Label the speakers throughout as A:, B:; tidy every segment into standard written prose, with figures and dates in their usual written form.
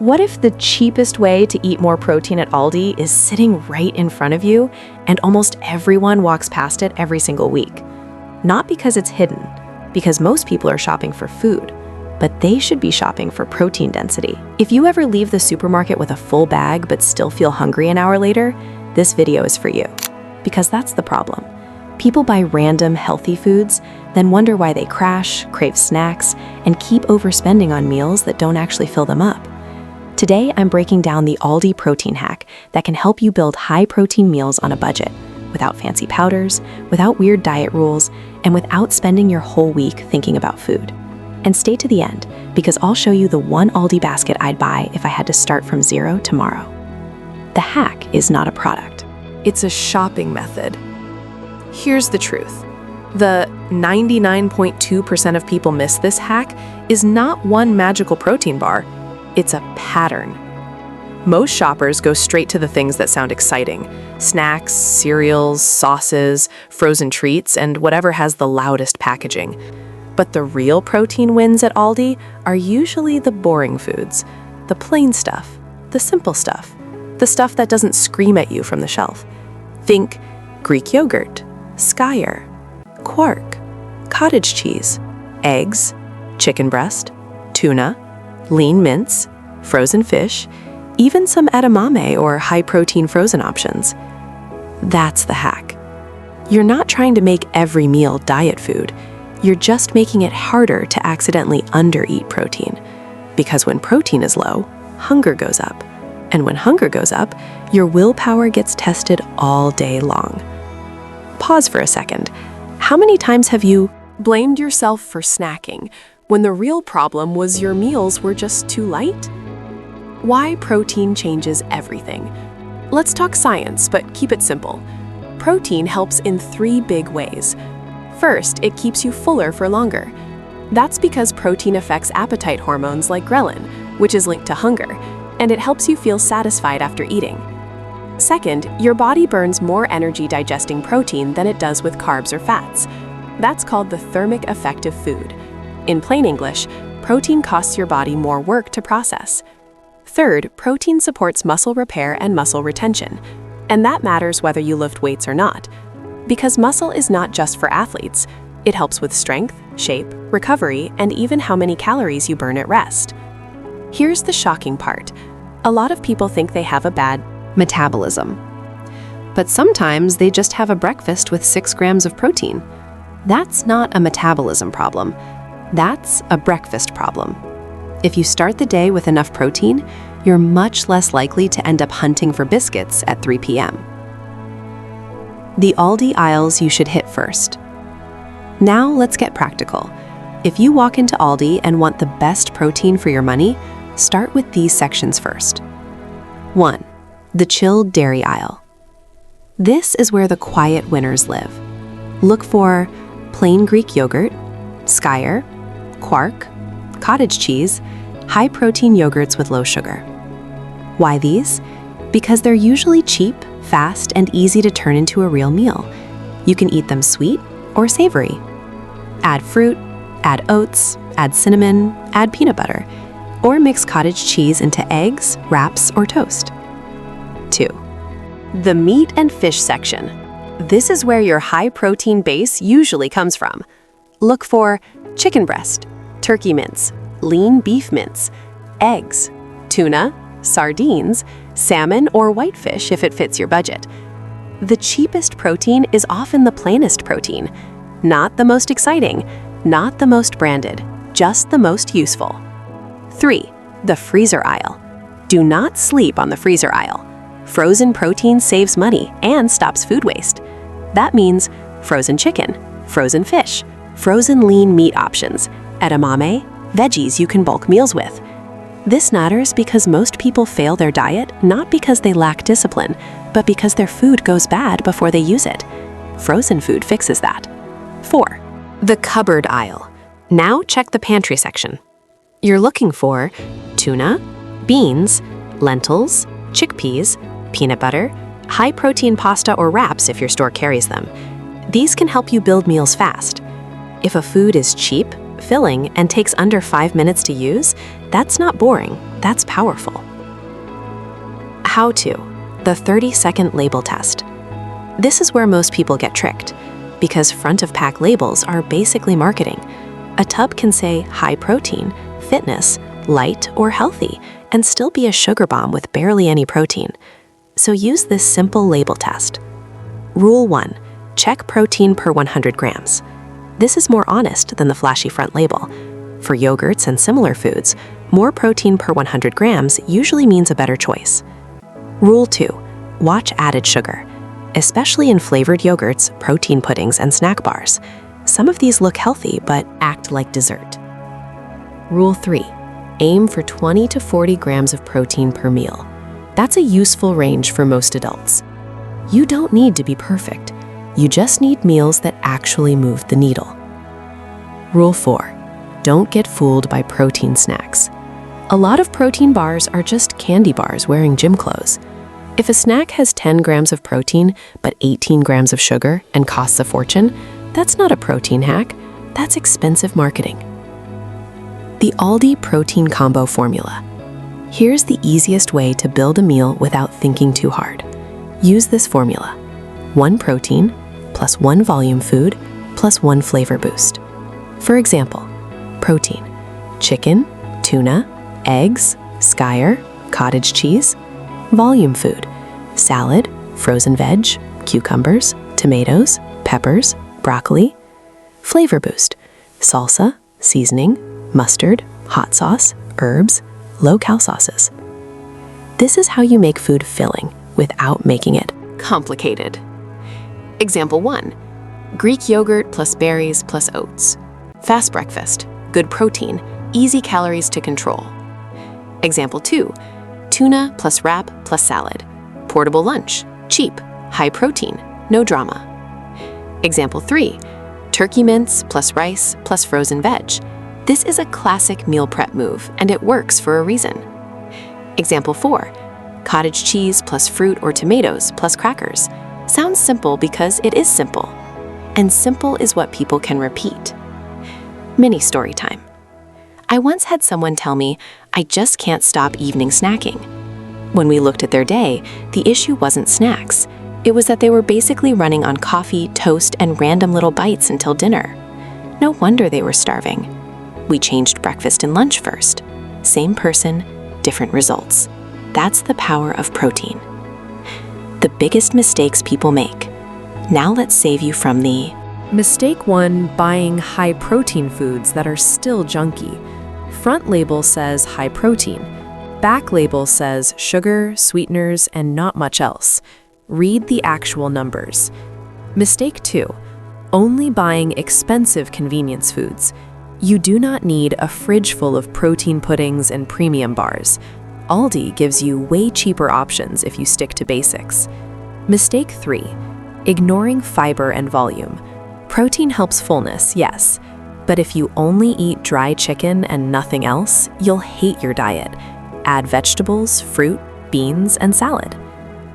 A: What if the cheapest way to eat more protein at Aldi is sitting right in front of you and almost everyone walks past it every single week? Not because it's hidden, because most people are shopping for food, but they should be shopping for protein density. If you ever leave the supermarket with a full bag but still feel hungry an hour later, this video is for you. Because that's the problem. People buy random healthy foods, then wonder why they crash, crave snacks, and keep overspending on meals that don't actually fill them up. Today, I'm breaking down the Aldi protein hack that can help you build high-protein meals on a budget, without fancy powders, without weird diet rules, and without spending your whole week thinking about food. And stay to the end, because I'll show you the one Aldi basket I'd buy if I had to start from zero tomorrow. The hack is not a product.
B: It's a shopping method. Here's the truth. The 99.2% of people miss this hack is not one magical protein bar. It's a pattern. Most shoppers go straight to the things that sound exciting: snacks, cereals, sauces, frozen treats, and whatever has the loudest packaging. But the real protein wins at Aldi are usually the boring foods, the plain stuff, the simple stuff, the stuff that doesn't scream at you from the shelf. Think Greek yogurt, skyr, quark, cottage cheese, eggs, chicken breast, tuna, lean mince, frozen fish, even some edamame or high-protein frozen options. That's the hack. You're not trying to make every meal diet food. You're just making it harder to accidentally undereat protein. Because when protein is low, hunger goes up. And when hunger goes up, your willpower gets tested all day long. Pause for a second. How many times have you blamed yourself for snacking when the real problem was your meals were just too light? Why protein changes everything. Let's talk science, but keep it simple. Protein helps in 3 big ways. First, it keeps you fuller for longer. That's because protein affects appetite hormones like ghrelin, which is linked to hunger, and it helps you feel satisfied after eating. Second, your body burns more energy digesting protein than it does with carbs or fats. That's called the thermic effect of food. In plain English, protein costs your body more work to process. Third, protein supports muscle repair and muscle retention. And that matters whether you lift weights or not. Because muscle is not just for athletes. It helps with strength, shape, recovery, and even how many calories you burn at rest. Here's the shocking part. A lot of people think they have a bad metabolism. But sometimes they just have a breakfast with 6 grams of protein. That's not a metabolism problem. That's a breakfast problem. If you start the day with enough protein, you're much less likely to end up hunting for biscuits at 3 p.m. The Aldi aisles you should hit first. Now let's get practical. If you walk into Aldi and want the best protein for your money, start with these sections first. 1. The chilled dairy aisle. This is where the quiet winners live. Look for plain Greek yogurt, skyr, quark, cottage cheese, high-protein yogurts with low sugar. Why these? Because they're usually cheap, fast, and easy to turn into a real meal. You can eat them sweet or savory. Add fruit, add oats, add cinnamon, add peanut butter, or mix cottage cheese into eggs, wraps, or toast. 2. The meat and fish section. This is where your high-protein base usually comes from. Look for chicken breast, turkey mince, lean beef mince, eggs, tuna, sardines, salmon, or whitefish if it fits your budget. The cheapest protein is often the plainest protein. Not the most exciting, not the most branded, just the most useful. 3. The freezer aisle. Do not sleep on the freezer aisle. Frozen protein saves money and stops food waste. That means frozen chicken, frozen fish, frozen lean meat options, edamame, veggies you can bulk meals with. This matters because most people fail their diet not because they lack discipline, but because their food goes bad before they use it. Frozen food fixes that. 4. The cupboard aisle. Now check the pantry section. You're looking for tuna, beans, lentils, chickpeas, peanut butter, high-protein pasta or wraps if your store carries them. These can help you build meals fast. If a food is cheap, filling, and takes under 5 minutes to use, that's not boring,
A: That's powerful. How to: the 30-second label test. This is where most people get tricked, because front-of-pack labels are basically marketing. A tub can say high protein, fitness, light, or healthy, and still be a sugar bomb with barely any protein. So use this simple label test. Rule 1. Check protein per 100 grams. This is more honest than the flashy front label. For yogurts and similar foods, more protein per 100 grams usually means a better choice. Rule 2. Watch added sugar, especially in flavored yogurts, protein puddings, and snack bars. Some of these look healthy but act like dessert. Rule 3. Aim for 20 to 40 grams of protein per meal. That's a useful range for most adults. You don't need to be perfect. You just need meals that actually move the needle. Rule 4. Don't get fooled by protein snacks. A lot of protein bars are just candy bars wearing gym clothes. If a snack has 10 grams of protein but 18 grams of sugar and costs a fortune, that's not a protein hack, that's expensive marketing. The Aldi protein combo formula. Here's the easiest way to build a meal without thinking too hard. Use this formula: 1 protein plus 1 volume food plus 1 flavor boost. For example, protein: chicken, tuna, eggs, skyr, cottage cheese. Volume food: salad, frozen veg, cucumbers, tomatoes, peppers, broccoli. Flavor boost: salsa, seasoning, mustard, hot sauce, herbs, low-cal sauces. This is how you make food filling without making it complicated. Example 1. Greek yogurt plus berries plus oats. Fast breakfast, good protein, easy calories to control. Example 2. Tuna plus wrap plus salad. Portable lunch, cheap, high protein, no drama. Example 3. Turkey mince plus rice plus frozen veg. This is a classic meal prep move, and it works for a reason. Example 4. Cottage cheese plus fruit or tomatoes plus crackers. Sounds simple because it is simple. And simple is what people can repeat. Mini story time. I once had someone tell me, I just can't stop evening snacking. When we looked at their day, the issue wasn't snacks. It was that they were basically running on coffee, toast, and random little bites until dinner. No wonder they were starving. We changed breakfast and lunch first. Same person, different results. That's the power of protein. The biggest mistakes people make. Now let's save you from the
B: Mistake 1: buying high protein foods that are still junky. Front label says high protein. Back label says sugar, sweeteners, and not much else. Read the actual numbers. Mistake 2: only buying expensive convenience foods. You do not need a fridge full of protein puddings and premium bars. Aldi gives you way cheaper options if you stick to basics. Mistake 3: ignoring fiber and volume. Protein helps fullness, yes, but if you only eat dry chicken and nothing else, you'll hate your diet. Add vegetables, fruit, beans, and salad.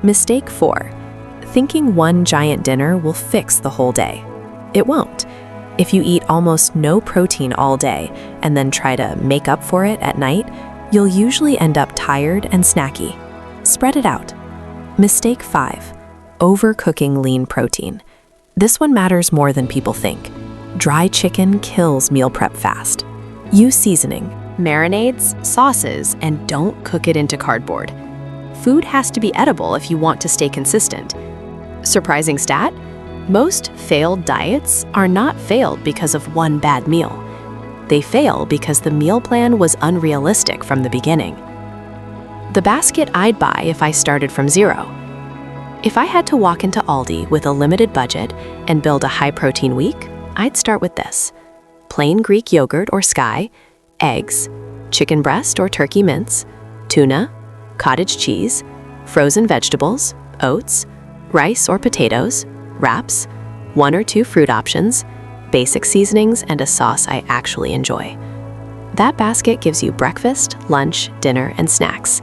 B: Mistake 4: thinking one giant dinner will fix the whole day. It won't. If you eat almost no protein all day and then try to make up for it at night, you'll usually end up tired and snacky. Spread it out. Mistake 5: overcooking lean protein. This one matters more than people think. Dry chicken kills meal prep fast. Use seasoning, marinades, sauces, and don't cook it into cardboard. Food has to be edible if you want to stay consistent. Surprising stat? Most failed diets are not failed because of one bad meal. They fail because the meal plan was unrealistic from the beginning. The basket I'd buy if I started from zero. If I had to walk into Aldi with a limited budget and build a high-protein week, I'd start with this: plain Greek yogurt or sky, eggs, chicken breast or turkey mince, tuna, cottage cheese, frozen vegetables, oats, rice or potatoes, wraps, 1 or 2 fruit options, basic seasonings, and a sauce I actually enjoy. That basket gives you breakfast, lunch, dinner, and snacks.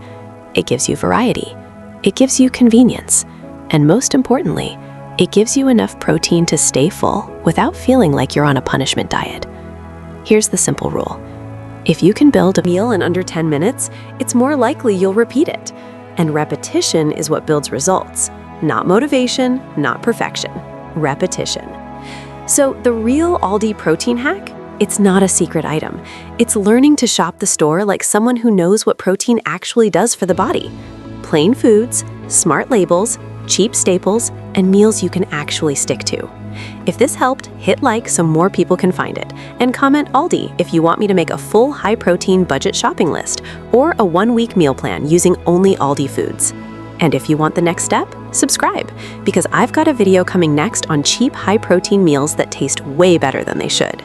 B: It gives you variety. It gives you convenience. And most importantly, it gives you enough protein to stay full without feeling like you're on a punishment diet. Here's the simple rule.
A: If you can build a meal in under 10 minutes, it's more likely you'll repeat it. And repetition is what builds results. Not motivation, not perfection. Repetition. So the real Aldi protein hack? It's not a secret item. It's learning to shop the store like someone who knows what protein actually does for the body. Plain foods, smart labels, cheap staples, and meals you can actually stick to. If this helped, hit like so more people can find it, and comment Aldi if you want me to make a full high-protein budget shopping list or a 1-week meal plan using only Aldi foods. And if you want the next step, subscribe, because I've got a video coming next on cheap high-protein meals that taste way better than they should.